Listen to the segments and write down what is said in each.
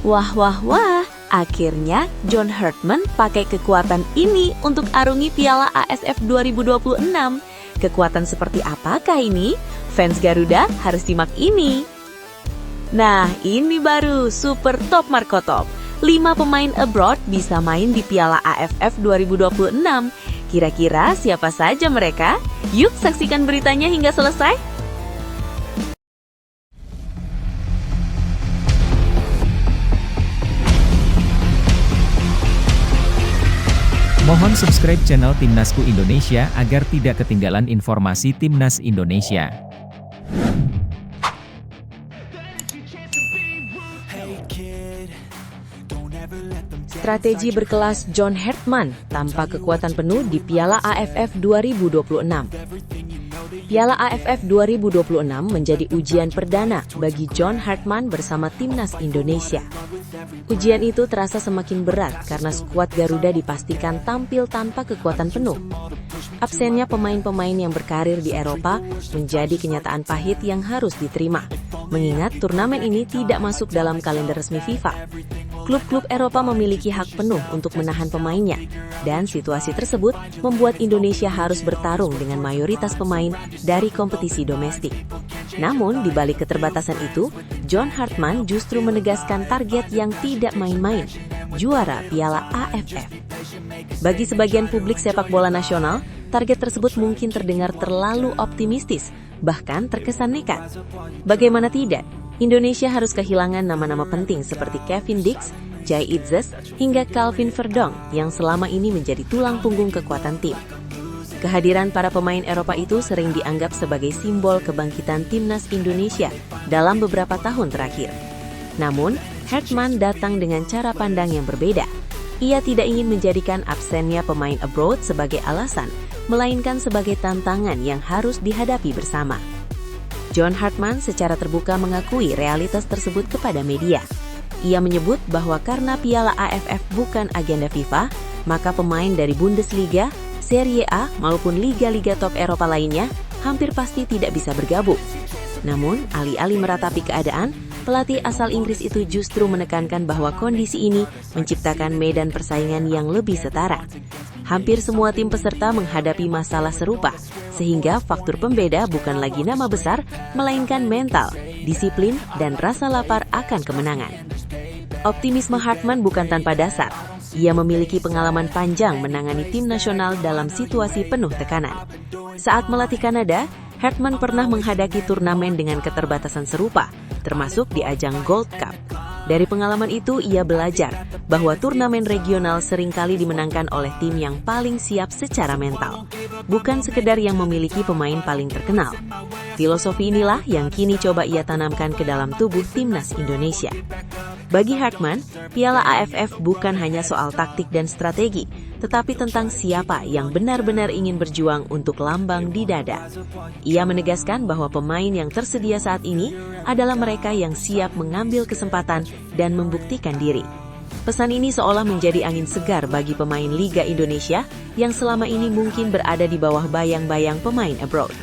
Wah, wah, wah. Akhirnya John Hartman pakai kekuatan ini untuk arungi Piala AFF 2026. Kekuatan seperti apakah ini? Fans Garuda harus simak ini. Nah, ini baru Super Top Marco Top. 5 pemain abroad bisa main di Piala AFF 2026. Kira-kira siapa saja mereka? Yuk saksikan beritanya hingga selesai. Mohon subscribe channel Timnasku Indonesia agar tidak ketinggalan informasi Timnas Indonesia. Strategi berkelas John Hartman tanpa kekuatan penuh di Piala AFF 2026. Piala AFF 2026 menjadi ujian perdana bagi John Hartman bersama Timnas Indonesia. Ujian itu terasa semakin berat karena skuad Garuda dipastikan tampil tanpa kekuatan penuh. Absennya pemain-pemain yang berkarir di Eropa menjadi kenyataan pahit yang harus diterima, mengingat turnamen ini tidak masuk dalam kalender resmi FIFA. Klub-klub Eropa memiliki hak penuh untuk menahan pemainnya, dan situasi tersebut membuat Indonesia harus bertarung dengan mayoritas pemain dari kompetisi domestik. Namun, di balik keterbatasan itu, John Hartman justru menegaskan target yang tidak main-main, juara Piala AFF. Bagi sebagian publik sepak bola nasional, target tersebut mungkin terdengar terlalu optimistis, bahkan terkesan nekat. Bagaimana tidak? Indonesia harus kehilangan nama-nama penting seperti Kevin Dix, Jai Itzes, hingga Calvin Verdong yang selama ini menjadi tulang punggung kekuatan tim. Kehadiran para pemain Eropa itu sering dianggap sebagai simbol kebangkitan Timnas Indonesia dalam beberapa tahun terakhir. Namun, Hartman datang dengan cara pandang yang berbeda. Ia tidak ingin menjadikan absennya pemain abroad sebagai alasan, melainkan sebagai tantangan yang harus dihadapi bersama. John Hartman secara terbuka mengakui realitas tersebut kepada media. Ia menyebut bahwa karena Piala AFF bukan agenda FIFA, maka pemain dari Bundesliga, Serie A maupun liga-liga top Eropa lainnya hampir pasti tidak bisa bergabung. Namun, alih-alih meratapi keadaan, pelatih asal Inggris itu justru menekankan bahwa kondisi ini menciptakan medan persaingan yang lebih setara. Hampir semua tim peserta menghadapi masalah serupa, sehingga faktor pembeda bukan lagi nama besar, melainkan mental, disiplin, dan rasa lapar akan kemenangan. Optimisme Hartman bukan tanpa dasar. Ia memiliki pengalaman panjang menangani tim nasional dalam situasi penuh tekanan. Saat melatih Kanada, Hartman pernah menghadapi turnamen dengan keterbatasan serupa, termasuk di ajang Gold Cup. Dari pengalaman itu, ia belajar bahwa turnamen regional seringkali dimenangkan oleh tim yang paling siap secara mental, bukan sekedar yang memiliki pemain paling terkenal. Filosofi inilah yang kini coba ia tanamkan ke dalam tubuh Timnas Indonesia. Bagi Hartman, Piala AFF bukan hanya soal taktik dan strategi, tetapi tentang siapa yang benar-benar ingin berjuang untuk lambang di dada. Ia menegaskan bahwa pemain yang tersedia saat ini adalah mereka yang siap mengambil kesempatan dan membuktikan diri. Pesan ini seolah menjadi angin segar bagi pemain Liga Indonesia yang selama ini mungkin berada di bawah bayang-bayang pemain abroad.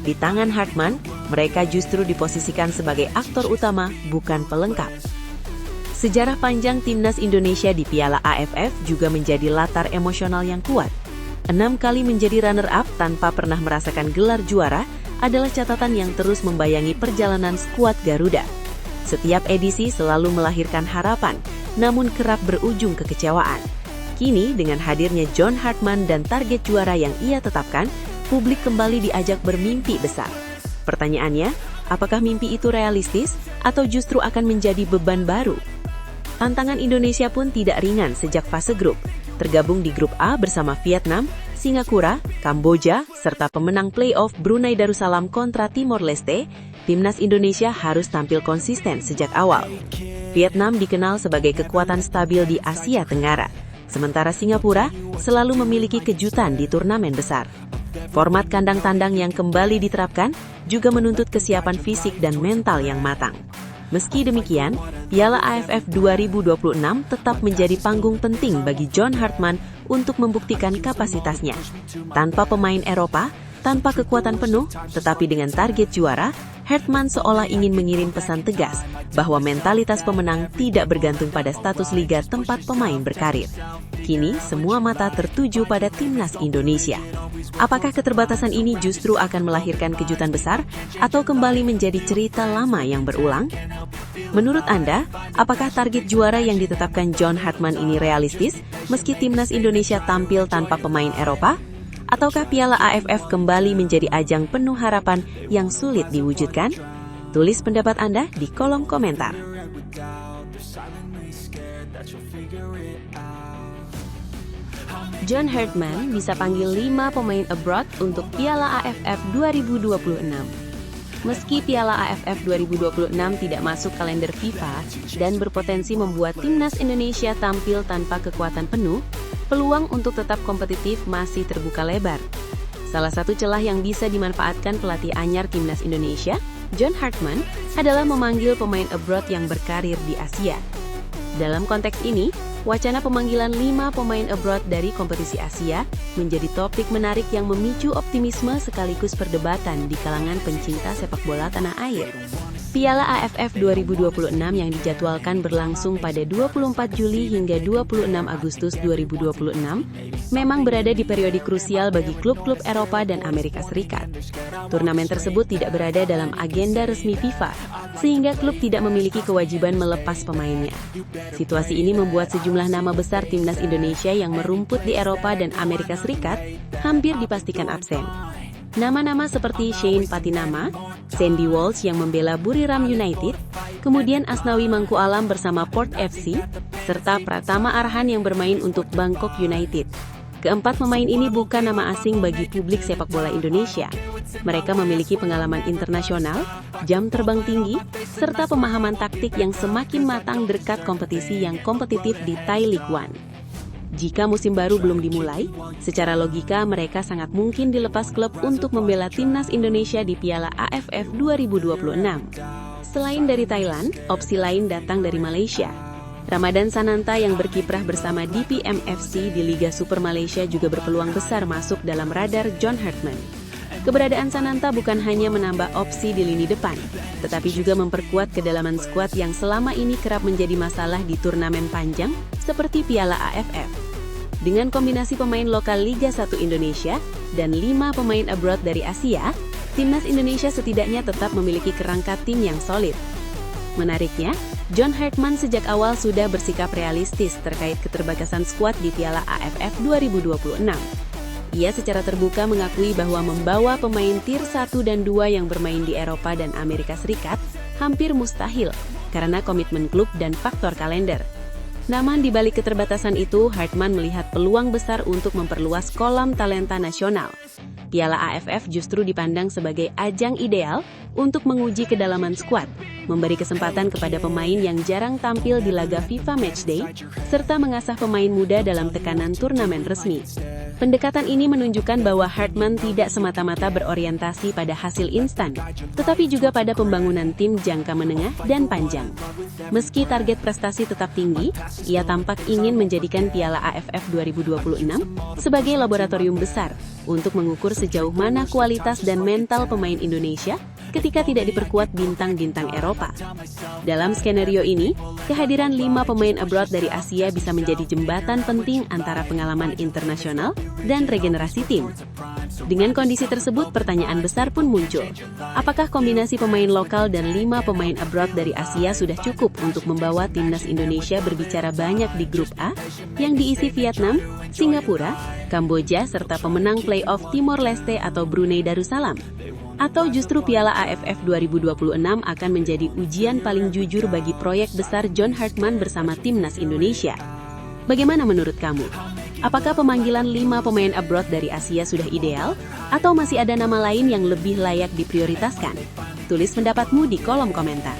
Di tangan Hartman, mereka justru diposisikan sebagai aktor utama, bukan pelengkap. Sejarah panjang Timnas Indonesia di Piala AFF juga menjadi latar emosional yang kuat. 6 kali menjadi runner-up tanpa pernah merasakan gelar juara adalah catatan yang terus membayangi perjalanan skuad Garuda. Setiap edisi selalu melahirkan harapan, namun kerap berujung kekecewaan. Kini, dengan hadirnya John Hartman dan target juara yang ia tetapkan, publik kembali diajak bermimpi besar. Pertanyaannya, apakah mimpi itu realistis atau justru akan menjadi beban baru? Tantangan Indonesia pun tidak ringan sejak fase grup. Tergabung di grup A bersama Vietnam, Singapura, Kamboja, serta pemenang playoff Brunei Darussalam kontra Timor Leste, Timnas Indonesia harus tampil konsisten sejak awal. Vietnam dikenal sebagai kekuatan stabil di Asia Tenggara, sementara Singapura selalu memiliki kejutan di turnamen besar. Format kandang tandang yang kembali diterapkan juga menuntut kesiapan fisik dan mental yang matang. Meski demikian, Piala AFF 2026 tetap menjadi panggung penting bagi John Hartman untuk membuktikan kapasitasnya. Tanpa pemain Eropa, tanpa kekuatan penuh, tetapi dengan target juara, Hartman seolah ingin mengirim pesan tegas bahwa mentalitas pemenang tidak bergantung pada status liga tempat pemain berkarir. Kini, semua mata tertuju pada timnas Indonesia. Apakah keterbatasan ini justru akan melahirkan kejutan besar atau kembali menjadi cerita lama yang berulang? Menurut Anda, apakah target juara yang ditetapkan John Hartman ini realistis meski timnas Indonesia tampil tanpa pemain Eropa? Ataukah Piala AFF kembali menjadi ajang penuh harapan yang sulit diwujudkan? Tulis pendapat Anda di kolom komentar. John Hartman bisa panggil 5 pemain abroad untuk Piala AFF 2026. Meski Piala AFF 2026 tidak masuk kalender FIFA dan berpotensi membuat timnas Indonesia tampil tanpa kekuatan penuh, peluang untuk tetap kompetitif masih terbuka lebar. Salah satu celah yang bisa dimanfaatkan pelatih anyar timnas Indonesia, John Hartman, adalah memanggil pemain abroad yang berkarir di Asia. Dalam konteks ini, wacana pemanggilan 5 pemain abroad dari kompetisi Asia menjadi topik menarik yang memicu optimisme sekaligus perdebatan di kalangan pencinta sepak bola tanah air. Piala AFF 2026 yang dijadwalkan berlangsung pada 24 Juli hingga 26 Agustus 2026 memang berada di periode krusial bagi klub-klub Eropa dan Amerika Serikat. Turnamen tersebut tidak berada dalam agenda resmi FIFA, sehingga klub tidak memiliki kewajiban melepas pemainnya. Situasi ini membuat sejumlah nama besar timnas Indonesia yang merumput di Eropa dan Amerika Serikat hampir dipastikan absen. Nama-nama seperti Shane Patinama, Sandy Walsh yang membela Buriram United, kemudian Asnawi Mangku Alam bersama Port FC, serta Pratama Arhan yang bermain untuk Bangkok United. Keempat pemain ini bukan nama asing bagi publik sepak bola Indonesia. Mereka memiliki pengalaman internasional, jam terbang tinggi, serta pemahaman taktik yang semakin matang dekat kompetisi yang kompetitif di Thai League One. Jika musim baru belum dimulai, secara logika mereka sangat mungkin dilepas klub untuk membela timnas Indonesia di Piala AFF 2026. Selain dari Thailand, opsi lain datang dari Malaysia. Ramadan Sananta yang berkiprah bersama DPM FC di Liga Super Malaysia juga berpeluang besar masuk dalam radar John Hartman. Keberadaan Sananta bukan hanya menambah opsi di lini depan, tetapi juga memperkuat kedalaman skuad yang selama ini kerap menjadi masalah di turnamen panjang seperti Piala AFF. Dengan kombinasi pemain lokal Liga 1 Indonesia dan 5 pemain abroad dari Asia, timnas Indonesia setidaknya tetap memiliki kerangka tim yang solid. Menariknya, John Hartman sejak awal sudah bersikap realistis terkait keterbatasan skuad di Piala AFF 2026. Ia secara terbuka mengakui bahwa membawa pemain tier 1 dan 2 yang bermain di Eropa dan Amerika Serikat hampir mustahil karena komitmen klub dan faktor kalender. Namun di balik keterbatasan itu, Hartman melihat peluang besar untuk memperluas kolam talenta nasional. Piala AFF justru dipandang sebagai ajang ideal untuk menguji kedalaman skuad, memberi kesempatan kepada pemain yang jarang tampil di laga FIFA Matchday, serta mengasah pemain muda dalam tekanan turnamen resmi. Pendekatan ini menunjukkan bahwa Hartman tidak semata-mata berorientasi pada hasil instan, tetapi juga pada pembangunan tim jangka menengah dan panjang. Meski target prestasi tetap tinggi, ia tampak ingin menjadikan Piala AFF 2026 sebagai laboratorium besar untuk mengukur sejauh mana kualitas dan mental pemain Indonesia ketika tidak diperkuat bintang-bintang Eropa. Dalam skenario ini, kehadiran 5 pemain abroad dari Asia bisa menjadi jembatan penting antara pengalaman internasional dan regenerasi tim. Dengan kondisi tersebut, pertanyaan besar pun muncul. Apakah kombinasi pemain lokal dan 5 pemain abroad dari Asia sudah cukup untuk membawa timnas Indonesia berbicara banyak di grup A yang diisi Vietnam, Singapura, Kamboja, serta pemenang playoff Timor Leste atau Brunei Darussalam? Atau justru Piala AFF 2026 akan menjadi ujian paling jujur bagi proyek besar John Hartman bersama timnas Indonesia? Bagaimana menurut kamu? Apakah pemanggilan 5 pemain abroad dari Asia sudah ideal? Atau masih ada nama lain yang lebih layak diprioritaskan? Tulis pendapatmu di kolom komentar.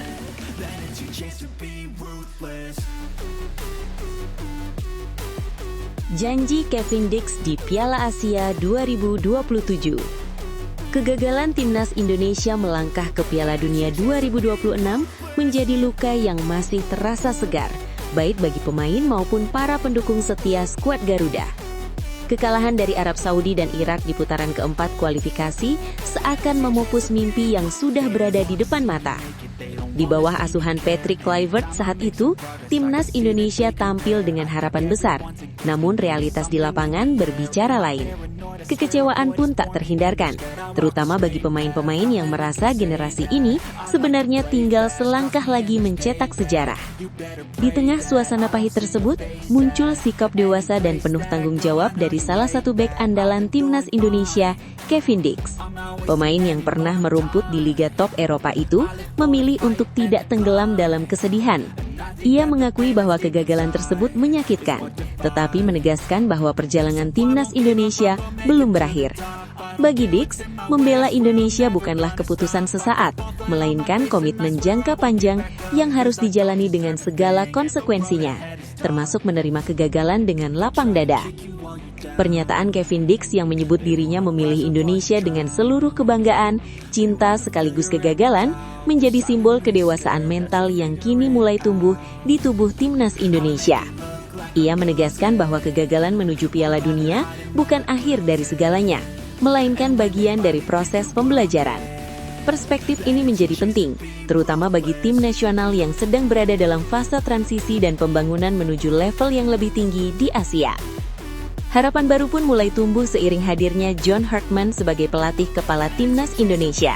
Janji Kevin Dix di Piala Asia 2027. Kegagalan timnas Indonesia melangkah ke Piala Dunia 2026 menjadi luka yang masih terasa segar, baik bagi pemain maupun para pendukung setia skuad Garuda. Kekalahan dari Arab Saudi dan Irak di putaran keempat kualifikasi seakan memupus mimpi yang sudah berada di depan mata. Di bawah asuhan Patrick Kluivert saat itu, timnas Indonesia tampil dengan harapan besar. Namun realitas di lapangan berbicara lain. Kekecewaan pun tak terhindarkan, terutama bagi pemain-pemain yang merasa generasi ini sebenarnya tinggal selangkah lagi mencetak sejarah. Di tengah suasana pahit tersebut, muncul sikap dewasa dan penuh tanggung jawab dari salah satu bek andalan timnas Indonesia, Kevin Dix. Pemain yang pernah merumput di liga top Eropa itu memilih untuk tidak tenggelam dalam kesedihan. Ia mengakui bahwa kegagalan tersebut menyakitkan, tetapi menegaskan bahwa perjalanan timnas Indonesia belum berakhir. Bagi Dix, membela Indonesia bukanlah keputusan sesaat, melainkan komitmen jangka panjang yang harus dijalani dengan segala konsekuensinya, termasuk menerima kegagalan dengan lapang dada. Pernyataan Kevin Dix yang menyebut dirinya memilih Indonesia dengan seluruh kebanggaan, cinta sekaligus kegagalan, menjadi simbol kedewasaan mental yang kini mulai tumbuh di tubuh timnas Indonesia. Ia menegaskan bahwa kegagalan menuju Piala Dunia bukan akhir dari segalanya, melainkan bagian dari proses pembelajaran. Perspektif ini menjadi penting, terutama bagi tim nasional yang sedang berada dalam fase transisi dan pembangunan menuju level yang lebih tinggi di Asia. Harapan baru pun mulai tumbuh seiring hadirnya John Hartman sebagai pelatih kepala timnas Indonesia.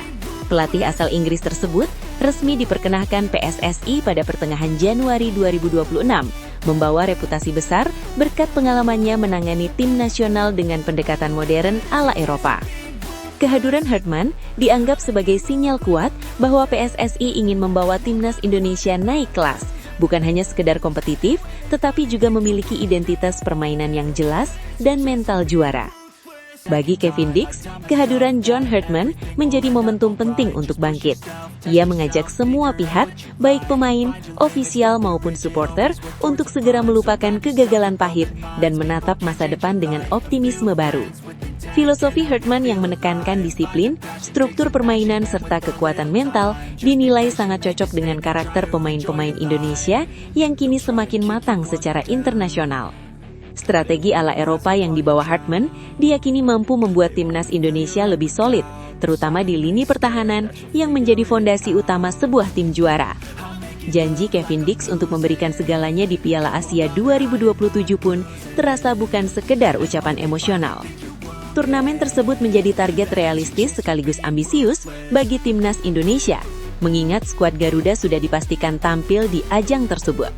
Pelatih asal Inggris tersebut resmi diperkenalkan PSSI pada pertengahan Januari 2026, membawa reputasi besar berkat pengalamannya menangani tim nasional dengan pendekatan modern ala Eropa. Kehadiran Hartman dianggap sebagai sinyal kuat bahwa PSSI ingin membawa timnas Indonesia naik kelas, bukan hanya sekedar kompetitif, tetapi juga memiliki identitas permainan yang jelas dan mental juara. Bagi Kevin Dix, kehadiran John Hartman menjadi momentum penting untuk bangkit. Ia mengajak semua pihak, baik pemain, ofisial maupun supporter, untuk segera melupakan kegagalan pahit dan menatap masa depan dengan optimisme baru. Filosofi Hartman yang menekankan disiplin, struktur permainan serta kekuatan mental dinilai sangat cocok dengan karakter pemain-pemain Indonesia yang kini semakin matang secara internasional. Strategi ala Eropa yang dibawa Hartman diyakini mampu membuat timnas Indonesia lebih solid, terutama di lini pertahanan yang menjadi fondasi utama sebuah tim juara. Janji Kevin Dix untuk memberikan segalanya di Piala Asia 2027 pun terasa bukan sekedar ucapan emosional. Turnamen tersebut menjadi target realistis sekaligus ambisius bagi timnas Indonesia, mengingat skuad Garuda sudah dipastikan tampil di ajang tersebut.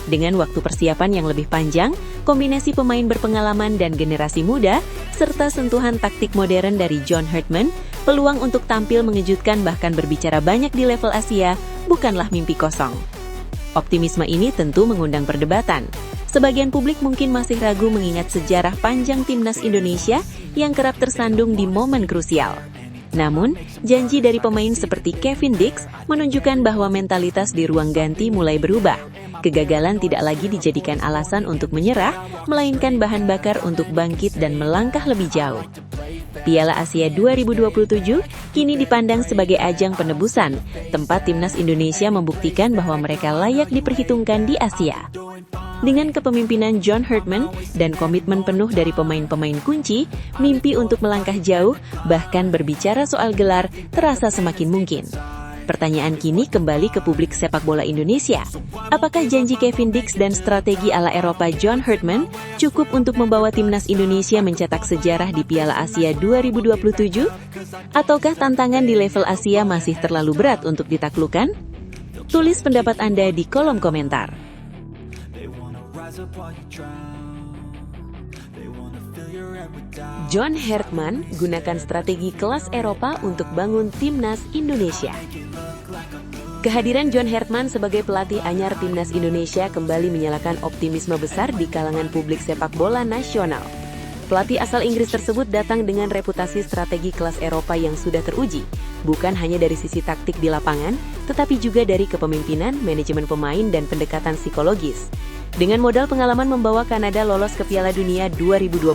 Dengan waktu persiapan yang lebih panjang, kombinasi pemain berpengalaman dan generasi muda, serta sentuhan taktik modern dari John Hartman, peluang untuk tampil mengejutkan bahkan berbicara banyak di level Asia bukanlah mimpi kosong. Optimisme ini tentu mengundang perdebatan. Sebagian publik mungkin masih ragu mengingat sejarah panjang timnas Indonesia yang kerap tersandung di momen krusial. Namun, janji dari pemain seperti Kevin Dix menunjukkan bahwa mentalitas di ruang ganti mulai berubah. Kegagalan tidak lagi dijadikan alasan untuk menyerah, melainkan bahan bakar untuk bangkit dan melangkah lebih jauh. Piala Asia 2027 kini dipandang sebagai ajang penebusan, tempat timnas Indonesia membuktikan bahwa mereka layak diperhitungkan di Asia. Dengan kepemimpinan John Hartman dan komitmen penuh dari pemain-pemain kunci, mimpi untuk melangkah jauh, bahkan berbicara soal gelar, terasa semakin mungkin. Pertanyaan kini kembali ke publik sepak bola Indonesia. Apakah janji Kevin Dix dan strategi ala Eropa John Hartman cukup untuk membawa timnas Indonesia mencetak sejarah di Piala Asia 2027? Ataukah tantangan di level Asia masih terlalu berat untuk ditaklukkan? Tulis pendapat Anda di kolom komentar. John Hartman gunakan strategi kelas Eropa untuk bangun timnas Indonesia. Kehadiran John Hartman sebagai pelatih anyar timnas Indonesia kembali menyalakan optimisme besar di kalangan publik sepak bola nasional. Pelatih asal Inggris tersebut datang dengan reputasi strategi kelas Eropa yang sudah teruji, bukan hanya dari sisi taktik di lapangan, tetapi juga dari kepemimpinan, manajemen pemain, dan pendekatan psikologis. Dengan modal pengalaman membawa Kanada lolos ke Piala Dunia 2022,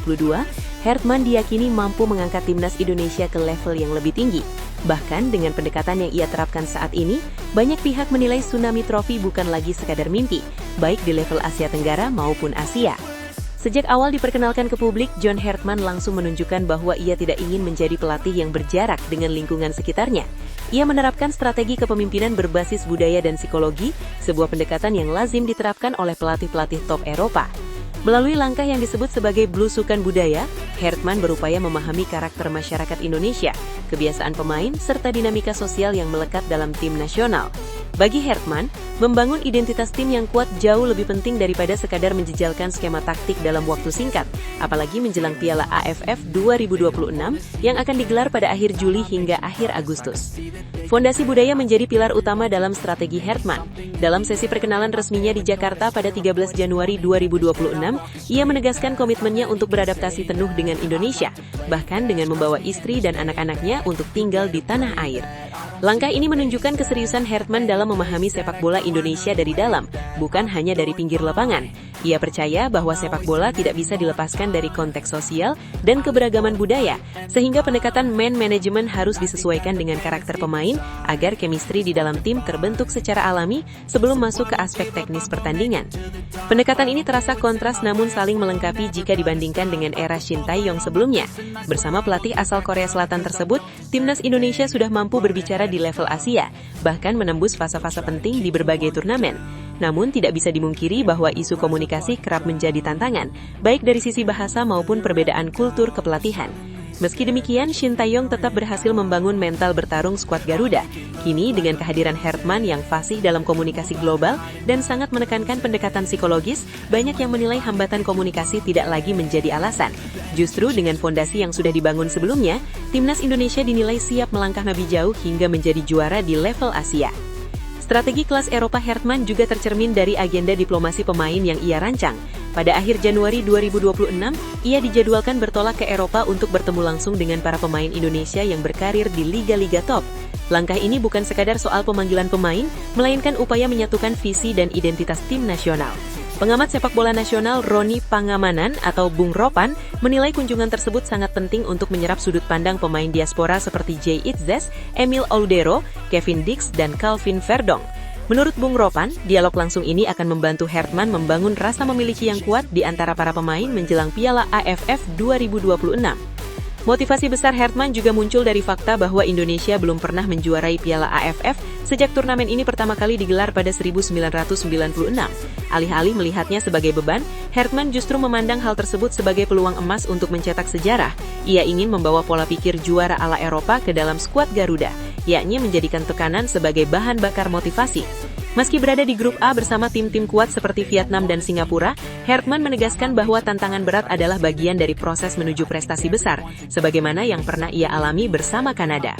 Hartman diyakini mampu mengangkat timnas Indonesia ke level yang lebih tinggi. Bahkan dengan pendekatan yang ia terapkan saat ini, banyak pihak menilai Tsunami Trophy bukan lagi sekadar mimpi, baik di level Asia Tenggara maupun Asia. Sejak awal diperkenalkan ke publik, John Hartman langsung menunjukkan bahwa ia tidak ingin menjadi pelatih yang berjarak dengan lingkungan sekitarnya. Ia menerapkan strategi kepemimpinan berbasis budaya dan psikologi, sebuah pendekatan yang lazim diterapkan oleh pelatih-pelatih top Eropa. Melalui langkah yang disebut sebagai blusukan budaya, Hartman berupaya memahami karakter masyarakat Indonesia, kebiasaan pemain, serta dinamika sosial yang melekat dalam tim nasional. Bagi Hartman, membangun identitas tim yang kuat jauh lebih penting daripada sekadar menjejalkan skema taktik dalam waktu singkat, apalagi menjelang Piala AFF 2026 yang akan digelar pada akhir Juli hingga akhir Agustus. Fondasi budaya menjadi pilar utama dalam strategi Hartman. Dalam sesi perkenalan resminya di Jakarta pada 13 Januari 2026, ia menegaskan komitmennya untuk beradaptasi penuh dengan Indonesia, bahkan dengan membawa istri dan anak-anaknya untuk tinggal di tanah air. Langkah ini menunjukkan keseriusan Hartman dalam memahami sepak bola Indonesia dari dalam, bukan hanya dari pinggir lapangan. Ia percaya bahwa sepak bola tidak bisa dilepaskan dari konteks sosial dan keberagaman budaya, sehingga pendekatan man management harus disesuaikan dengan karakter pemain agar chemistry di dalam tim terbentuk secara alami sebelum masuk ke aspek teknis pertandingan. Pendekatan ini terasa kontras namun saling melengkapi jika dibandingkan dengan era Shin Tae-yong sebelumnya. Bersama pelatih asal Korea Selatan tersebut, timnas Indonesia sudah mampu berbicara di level Asia, bahkan menembus fase-fase penting di berbagai turnamen. Namun tidak bisa dimungkiri bahwa isu komunikasi kerap menjadi tantangan, baik dari sisi bahasa maupun perbedaan kultur kepelatihan. Meski demikian, Shin Tae-yong tetap berhasil membangun mental bertarung skuad Garuda. Kini dengan kehadiran Hartman yang fasih dalam komunikasi global dan sangat menekankan pendekatan psikologis, banyak yang menilai hambatan komunikasi tidak lagi menjadi alasan. Justru dengan fondasi yang sudah dibangun sebelumnya, timnas Indonesia dinilai siap melangkah lebih jauh hingga menjadi juara di level Asia. Strategi kelas Eropa Hartman juga tercermin dari agenda diplomasi pemain yang ia rancang. Pada akhir Januari 2026, ia dijadwalkan bertolak ke Eropa untuk bertemu langsung dengan para pemain Indonesia yang berkarir di liga-liga top. Langkah ini bukan sekadar soal pemanggilan pemain, melainkan upaya menyatukan visi dan identitas tim nasional. Pengamat sepak bola nasional Roni Pangamanan atau Bung Ropan menilai kunjungan tersebut sangat penting untuk menyerap sudut pandang pemain diaspora seperti Jay Itzes, Emil Audero, Kevin Dix, dan Calvin Verdong. Menurut Bung Ropan, dialog langsung ini akan membantu Hartman membangun rasa memiliki yang kuat di antara para pemain menjelang Piala AFF 2026. Motivasi besar Hartman juga muncul dari fakta bahwa Indonesia belum pernah menjuarai Piala AFF sejak turnamen ini pertama kali digelar pada 1996. Alih-alih melihatnya sebagai beban, Hartman justru memandang hal tersebut sebagai peluang emas untuk mencetak sejarah. Ia ingin membawa pola pikir juara ala Eropa ke dalam skuad Garuda, yakni menjadikan tekanan sebagai bahan bakar motivasi. Meski berada di grup A bersama tim-tim kuat seperti Vietnam dan Singapura, Hartman menegaskan bahwa tantangan berat adalah bagian dari proses menuju prestasi besar, sebagaimana yang pernah ia alami bersama Kanada.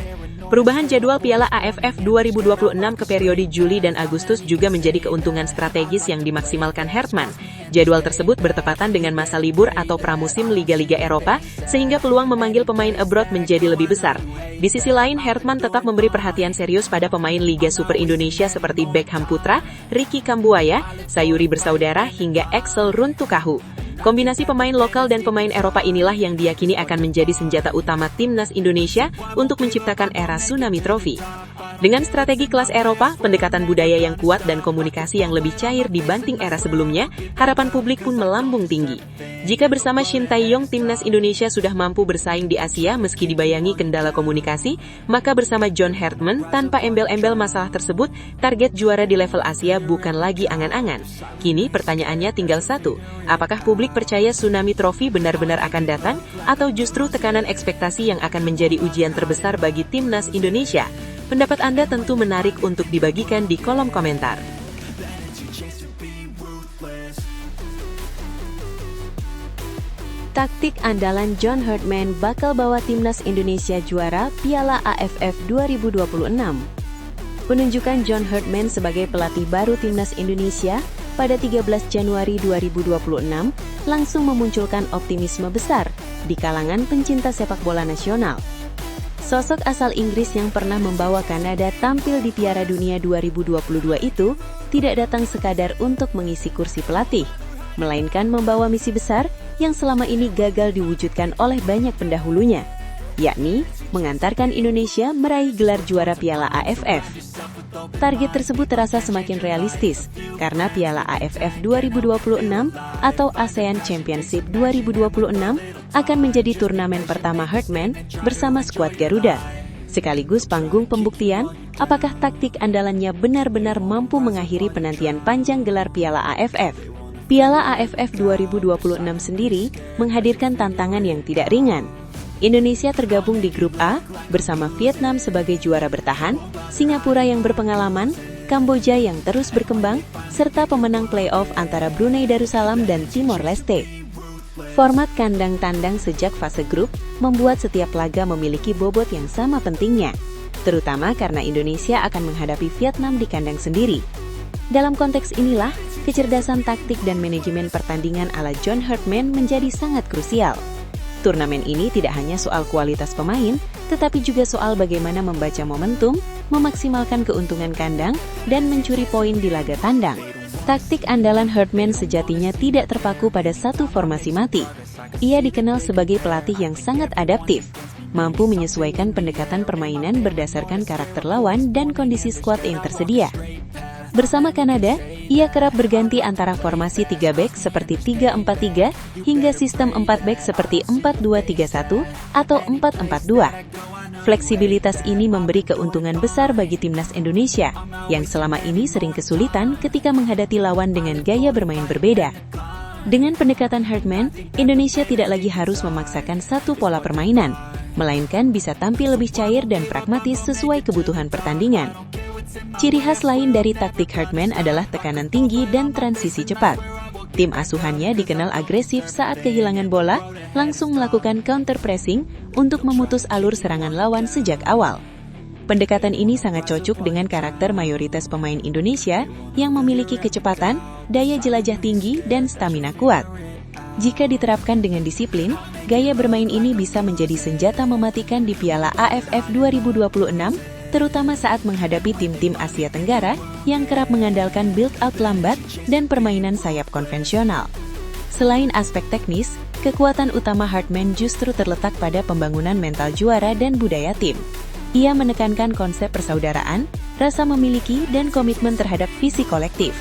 Perubahan jadwal Piala AFF 2026 ke periode Juli dan Agustus juga menjadi keuntungan strategis yang dimaksimalkan Hartman. Jadwal tersebut bertepatan dengan masa libur atau pramusim Liga-Liga Eropa, sehingga peluang memanggil pemain abroad menjadi lebih besar. Di sisi lain, Hartman tetap memberi perhatian serius pada pemain Liga Super Indonesia seperti Beckham Putra, Ricky Kambuaya, Sayuri Bersaudara, hingga Axel Runtukahu. Kombinasi pemain lokal dan pemain Eropa inilah yang diyakini akan menjadi senjata utama timnas Indonesia untuk menciptakan era Tsunami Trophy. Dengan strategi kelas Eropa, pendekatan budaya yang kuat dan komunikasi yang lebih cair dibanding era sebelumnya, harapan publik pun melambung tinggi. Jika bersama Shin Tae-yong, timnas Indonesia sudah mampu bersaing di Asia meski dibayangi kendala komunikasi, maka bersama John Hartman, tanpa embel-embel masalah tersebut, target juara di level Asia bukan lagi angan-angan. Kini pertanyaannya tinggal satu, apakah publik percaya Tsunami Trophy benar-benar akan datang, atau justru tekanan ekspektasi yang akan menjadi ujian terbesar bagi timnas Indonesia? Pendapat Anda tentu menarik untuk dibagikan di kolom komentar. Taktik andalan John Hartman bakal bawa timnas Indonesia juara Piala AFF 2026. Penunjukan John Hartman sebagai pelatih baru timnas Indonesia pada 13 Januari 2026 langsung memunculkan optimisme besar di kalangan pencinta sepak bola nasional. Sosok asal Inggris yang pernah membawa Kanada tampil di Piala Dunia 2022 itu tidak datang sekadar untuk mengisi kursi pelatih, melainkan membawa misi besar yang selama ini gagal diwujudkan oleh banyak pendahulunya, yakni mengantarkan Indonesia meraih gelar juara Piala AFF. Target tersebut terasa semakin realistis karena Piala AFF 2026 atau ASEAN Championship 2026 akan menjadi turnamen pertama Hartman bersama skuad Garuda. Sekaligus panggung pembuktian apakah taktik andalannya benar-benar mampu mengakhiri penantian panjang gelar Piala AFF. Piala AFF 2026 sendiri menghadirkan tantangan yang tidak ringan. Indonesia tergabung di grup A bersama Vietnam sebagai juara bertahan, Singapura yang berpengalaman, Kamboja yang terus berkembang, serta pemenang playoff antara Brunei Darussalam dan Timor Leste. Format kandang tandang sejak fase grup membuat setiap laga memiliki bobot yang sama pentingnya, terutama karena Indonesia akan menghadapi Vietnam di kandang sendiri. Dalam konteks inilah, kecerdasan taktik dan manajemen pertandingan ala John Hartman menjadi sangat krusial. Turnamen ini tidak hanya soal kualitas pemain, tetapi juga soal bagaimana membaca momentum, memaksimalkan keuntungan kandang, dan mencuri poin di laga tandang. Taktik andalan Hartman sejatinya tidak terpaku pada satu formasi mati. Ia dikenal sebagai pelatih yang sangat adaptif, mampu menyesuaikan pendekatan permainan berdasarkan karakter lawan dan kondisi skuad yang tersedia. Bersama Kanada, ia kerap berganti antara formasi 3 back seperti 3-4-3 hingga sistem 4 back seperti 4-2-3-1 atau 4-4-2. Fleksibilitas ini memberi keuntungan besar bagi timnas Indonesia, yang selama ini sering kesulitan ketika menghadapi lawan dengan gaya bermain berbeda. Dengan pendekatan Hartman, Indonesia tidak lagi harus memaksakan satu pola permainan, melainkan bisa tampil lebih cair dan pragmatis sesuai kebutuhan pertandingan. Ciri khas lain dari taktik Hartman adalah tekanan tinggi dan transisi cepat. Tim asuhannya dikenal agresif saat kehilangan bola, langsung melakukan counter pressing untuk memutus alur serangan lawan sejak awal. Pendekatan ini sangat cocok dengan karakter mayoritas pemain Indonesia yang memiliki kecepatan, daya jelajah tinggi, dan stamina kuat. Jika diterapkan dengan disiplin, gaya bermain ini bisa menjadi senjata mematikan di Piala AFF 2026, terutama saat menghadapi tim-tim Asia Tenggara yang kerap mengandalkan build-out lambat dan permainan sayap konvensional. Selain aspek teknis, kekuatan utama Hartman justru terletak pada pembangunan mental juara dan budaya tim. Ia menekankan konsep persaudaraan, rasa memiliki, dan komitmen terhadap visi kolektif.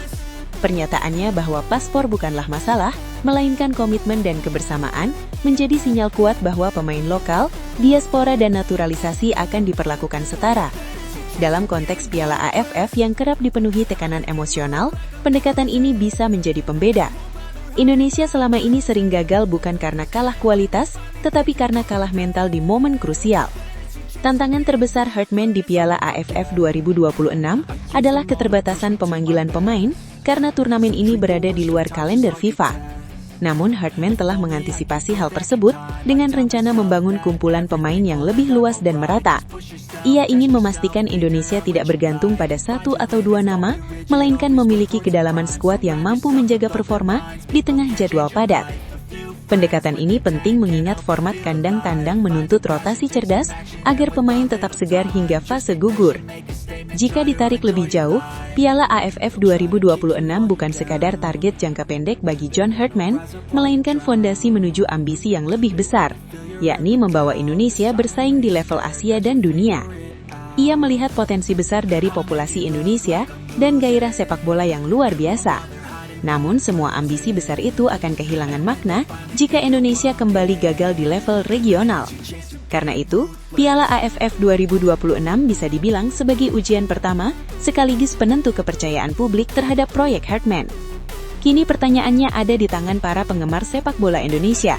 Pernyataannya bahwa paspor bukanlah masalah, melainkan komitmen dan kebersamaan, menjadi sinyal kuat bahwa pemain lokal, diaspora dan naturalisasi akan diperlakukan setara. Dalam konteks Piala AFF yang kerap dipenuhi tekanan emosional, pendekatan ini bisa menjadi pembeda. Indonesia selama ini sering gagal bukan karena kalah kualitas, tetapi karena kalah mental di momen krusial. Tantangan terbesar Hartman di Piala AFF 2026 adalah keterbatasan pemanggilan pemain karena turnamen ini berada di luar kalender FIFA. Namun Hartman telah mengantisipasi hal tersebut dengan rencana membangun kumpulan pemain yang lebih luas dan merata. Ia ingin memastikan Indonesia tidak bergantung pada satu atau dua nama, melainkan memiliki kedalaman skuad yang mampu menjaga performa di tengah jadwal padat. Pendekatan ini penting mengingat format kandang tandang menuntut rotasi cerdas agar pemain tetap segar hingga fase gugur. Jika ditarik lebih jauh, Piala AFF 2026 bukan sekadar target jangka pendek bagi John Hartman, melainkan fondasi menuju ambisi yang lebih besar, yakni membawa Indonesia bersaing di level Asia dan dunia. Ia melihat potensi besar dari populasi Indonesia dan gairah sepak bola yang luar biasa. Namun semua ambisi besar itu akan kehilangan makna jika Indonesia kembali gagal di level regional. Karena itu, Piala AFF 2026 bisa dibilang sebagai ujian pertama sekaligus penentu kepercayaan publik terhadap proyek Hartman. Kini pertanyaannya ada di tangan para penggemar sepak bola Indonesia.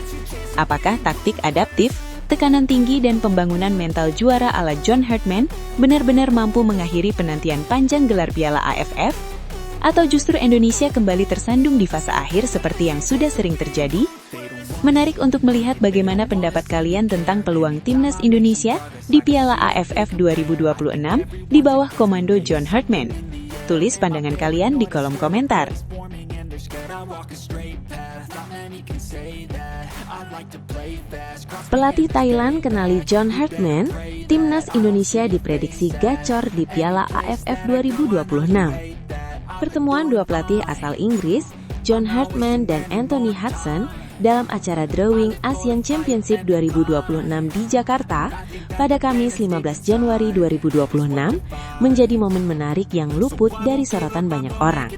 Apakah taktik adaptif, tekanan tinggi dan pembangunan mental juara ala John Hartman benar-benar mampu mengakhiri penantian panjang gelar Piala AFF? Atau justru Indonesia kembali tersandung di fase akhir seperti yang sudah sering terjadi? Menarik untuk melihat bagaimana pendapat kalian tentang peluang timnas Indonesia di Piala AFF 2026 di bawah komando John Hartman. Tulis pandangan kalian di kolom komentar. Pelatih Thailand kenali John Hartman, timnas Indonesia diprediksi gacor di Piala AFF 2026. Pertemuan dua pelatih asal Inggris, John Hartman dan Anthony Hudson, dalam acara Drawing Asian Championship 2026 di Jakarta pada Kamis 15 Januari 2026 menjadi momen menarik yang luput dari sorotan banyak orang.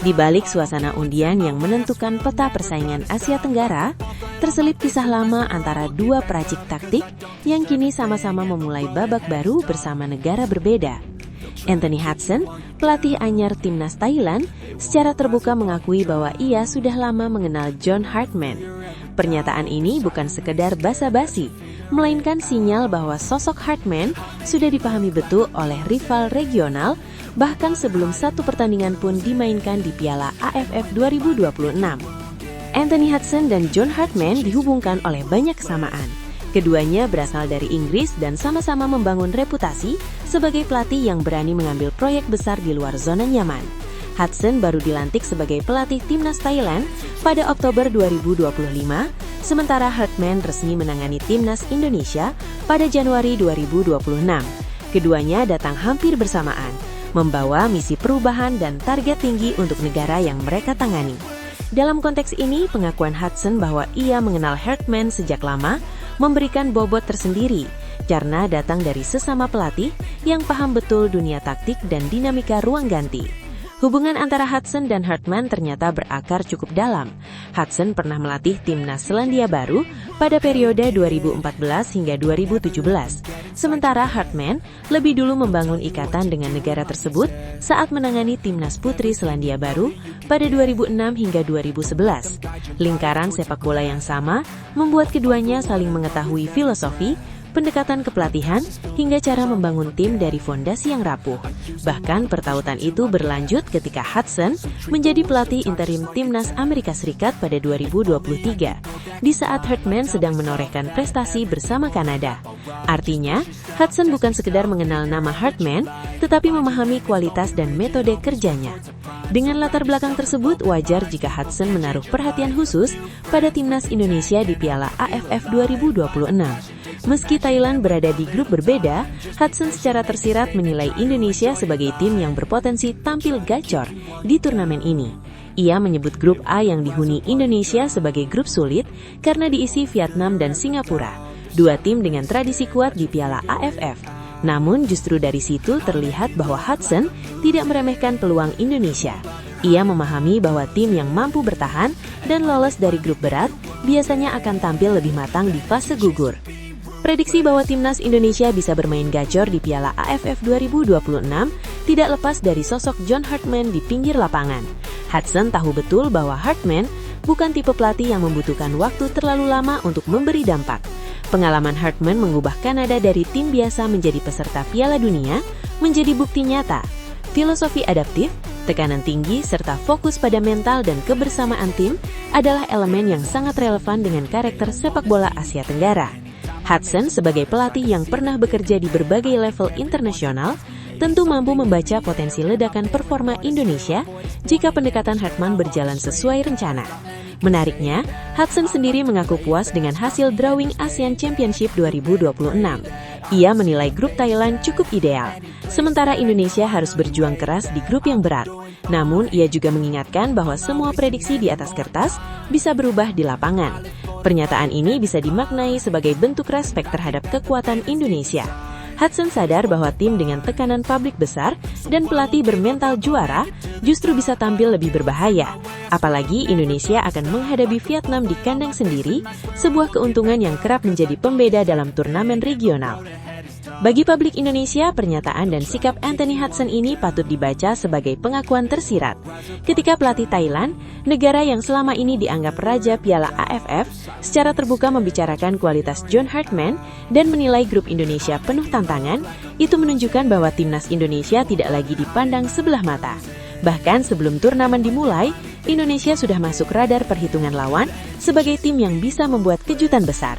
Di balik suasana undian yang menentukan peta persaingan Asia Tenggara, terselip kisah lama antara dua peracik taktik yang kini sama-sama memulai babak baru bersama negara berbeda. Anthony Hudson, pelatih anyar timnas Thailand, secara terbuka mengakui bahwa ia sudah lama mengenal John Hartman. Pernyataan ini bukan sekedar basa-basi, melainkan sinyal bahwa sosok Hartman sudah dipahami betul oleh rival regional, bahkan sebelum satu pertandingan pun dimainkan di Piala AFF 2026. Anthony Hudson dan John Hartman dihubungkan oleh banyak kesamaan. Keduanya berasal dari Inggris dan sama-sama membangun reputasi sebagai pelatih yang berani mengambil proyek besar di luar zona nyaman. Hudson baru dilantik sebagai pelatih timnas Thailand pada Oktober 2025, sementara Hartman resmi menangani timnas Indonesia pada Januari 2026. Keduanya datang hampir bersamaan, membawa misi perubahan dan target tinggi untuk negara yang mereka tangani. Dalam konteks ini, pengakuan Hudson bahwa ia mengenal Hartman sejak lama memberikan bobot tersendiri karena datang dari sesama pelatih yang paham betul dunia taktik dan dinamika ruang ganti. Hubungan antara Hudson dan Hartman ternyata berakar cukup dalam. Hudson pernah melatih timnas Selandia Baru pada periode 2014 hingga 2017. Sementara Hartman lebih dulu membangun ikatan dengan negara tersebut saat menangani timnas putri Selandia Baru pada 2006 hingga 2011. Lingkaran sepak bola yang sama membuat keduanya saling mengetahui filosofi, pendekatan kepelatihan, hingga cara membangun tim dari fondasi yang rapuh. Bahkan pertautan itu berlanjut ketika Hudson menjadi pelatih interim timnas Amerika Serikat pada 2023, di saat Hartman sedang menorehkan prestasi bersama Kanada. Artinya, Hudson bukan sekedar mengenal nama Hartman, tetapi memahami kualitas dan metode kerjanya. Dengan latar belakang tersebut, wajar jika Hudson menaruh perhatian khusus pada timnas Indonesia di Piala AFF 2026. Meski Thailand berada di grup berbeda, Hudson secara tersirat menilai Indonesia sebagai tim yang berpotensi tampil gacor di turnamen ini. Ia menyebut grup A yang dihuni Indonesia sebagai grup sulit karena diisi Vietnam dan Singapura, dua tim dengan tradisi kuat di Piala AFF. Namun justru dari situ terlihat bahwa Hudson tidak meremehkan peluang Indonesia. Ia memahami bahwa tim yang mampu bertahan dan lolos dari grup berat biasanya akan tampil lebih matang di fase gugur. Prediksi bahwa timnas Indonesia bisa bermain gacor di Piala AFF 2026 tidak lepas dari sosok John Hartman di pinggir lapangan. Hudson tahu betul bahwa Hartman bukan tipe pelatih yang membutuhkan waktu terlalu lama untuk memberi dampak. Pengalaman Hartman mengubah Kanada dari tim biasa menjadi peserta Piala Dunia menjadi bukti nyata. Filosofi adaptif, tekanan tinggi, serta fokus pada mental dan kebersamaan tim adalah elemen yang sangat relevan dengan karakter sepak bola Asia Tenggara. Hudson sebagai pelatih yang pernah bekerja di berbagai level internasional tentu mampu membaca potensi ledakan performa Indonesia jika pendekatan Hartman berjalan sesuai rencana. Menariknya, Hudson sendiri mengaku puas dengan hasil Drawing Asian Championship 2026. Ia menilai grup Thailand cukup ideal, sementara Indonesia harus berjuang keras di grup yang berat. Namun, ia juga mengingatkan bahwa semua prediksi di atas kertas bisa berubah di lapangan. Pernyataan ini bisa dimaknai sebagai bentuk respek terhadap kekuatan Indonesia. Hudson sadar bahwa tim dengan tekanan publik besar dan pelatih bermental juara justru bisa tampil lebih berbahaya. Apalagi Indonesia akan menghadapi Vietnam di kandang sendiri, sebuah keuntungan yang kerap menjadi pembeda dalam turnamen regional. Bagi publik Indonesia, pernyataan dan sikap Anthony Hudson ini patut dibaca sebagai pengakuan tersirat. Ketika pelatih Thailand, negara yang selama ini dianggap raja Piala AFF, secara terbuka membicarakan kualitas John Hartman dan menilai grup Indonesia penuh tantangan, itu menunjukkan bahwa timnas Indonesia tidak lagi dipandang sebelah mata. Bahkan sebelum turnamen dimulai, Indonesia sudah masuk radar perhitungan lawan sebagai tim yang bisa membuat kejutan besar.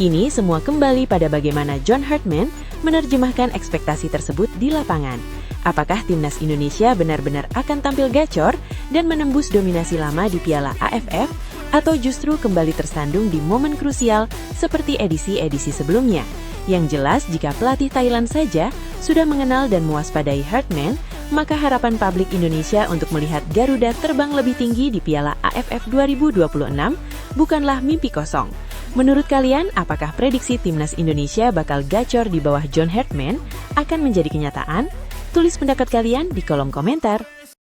Kini semua kembali pada bagaimana John Hartman menerjemahkan ekspektasi tersebut di lapangan. Apakah timnas Indonesia benar-benar akan tampil gacor dan menembus dominasi lama di Piala AFF, atau justru kembali tersandung di momen krusial seperti edisi-edisi sebelumnya? Yang jelas, jika pelatih Thailand saja sudah mengenal dan mewaspadai Hartman, maka harapan publik Indonesia untuk melihat Garuda terbang lebih tinggi di Piala AFF 2026 bukanlah mimpi kosong. Menurut kalian, apakah prediksi timnas Indonesia bakal gacor di bawah John Hartman akan menjadi kenyataan? Tulis pendapat kalian di kolom komentar.